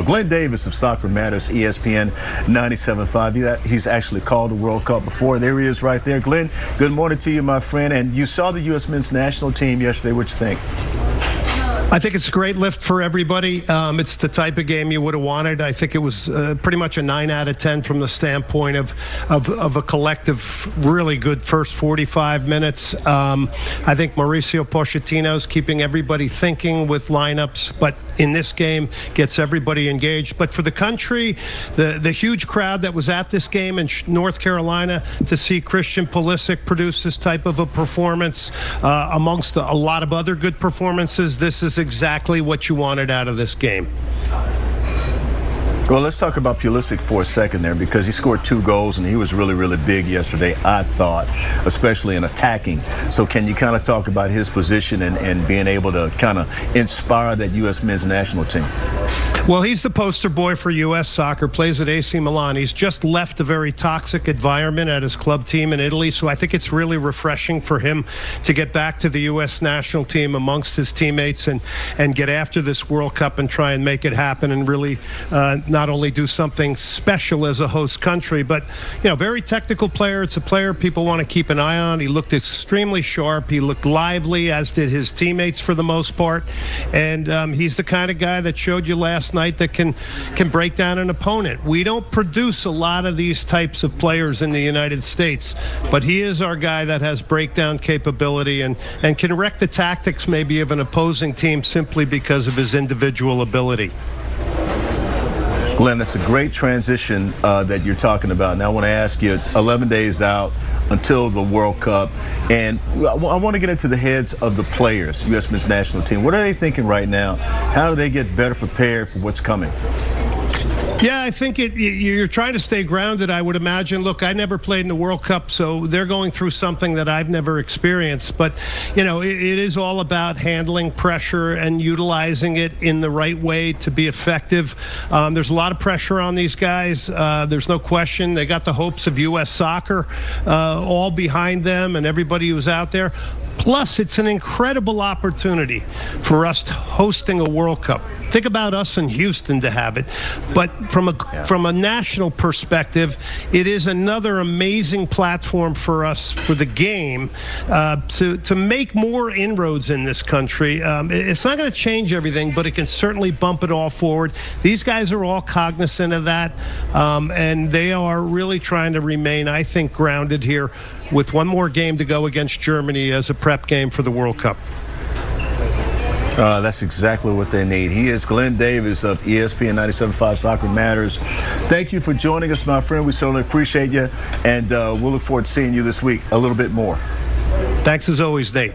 Glenn Davis of Soccer Matters, ESPN 97.5. He's actually called the World Cup before. There he is right there. Glenn, good morning to you, my friend. And you saw the U.S. men's national team yesterday. What you think? I think it's a great lift for everybody. It's the type of game you would have wanted. I think it was pretty much a 9 out of 10 from the standpoint of a collective, really good first 45 minutes. I think Mauricio Pochettino's keeping everybody thinking with lineups, but in this game gets everybody engaged. But for the country, the huge crowd that was at this game in North Carolina to see Christian Pulisic produce this type of a performance amongst a lot of other good performances, this is exactly what you wanted out of this game. Well, let's talk about Pulisic for a second there, because he scored 2 goals and he was really, really big yesterday, I thought, especially in attacking. So can you kind of talk about his position and being able to kind of inspire that U.S. men's national team? Well, he's the poster boy for U.S. soccer, plays at AC Milan. He's just left a very toxic environment at his club team in Italy, so I think it's really refreshing for him to get back to the U.S. national team amongst his teammates and get after this World Cup and try and make it happen and really not only do something special as a host country, but, you know, very technical player. It's a player people want to keep an eye on. He looked extremely sharp. He looked lively, as did his teammates for the most part. And he's the kind of guy that showed you last night that can break down an opponent. We don't produce a lot of these types of players in the United States, but he is our guy that has breakdown capability and can wreck the tactics maybe of an opposing team simply because of his individual ability. Glenn, that's a great transition that you're talking about. Now I want to ask you, 11 days out until the World Cup, and I want to get into the heads of the players, U.S. men's national team. What are they thinking right now? How do they get better prepared for what's coming? Yeah, I think you're trying to stay grounded, I would imagine. Look, I never played in the World Cup, so they're going through something that I've never experienced. But, you know, it is all about handling pressure and utilizing it in the right way to be effective. There's a lot of pressure on these guys. There's no question. They got the hopes of U.S. soccer all behind them and everybody who's out there. Plus, it's an incredible opportunity for us hosting a World Cup. Think about us in Houston to have it. But from a national perspective, it is another amazing platform for us, for the game, to make more inroads in this country. It's not going to change everything, but it can certainly bump it all forward. These guys are all cognizant of that, and they are really trying to remain, I think, grounded here with one more game to go against Germany as a prep game for the World Cup. That's exactly what they need. He is Glenn Davis of ESPN 97.5 Soccer Matters. Thank you for joining us, my friend. We certainly appreciate you, and we'll look forward to seeing you this week a little bit more. Thanks as always, Nate.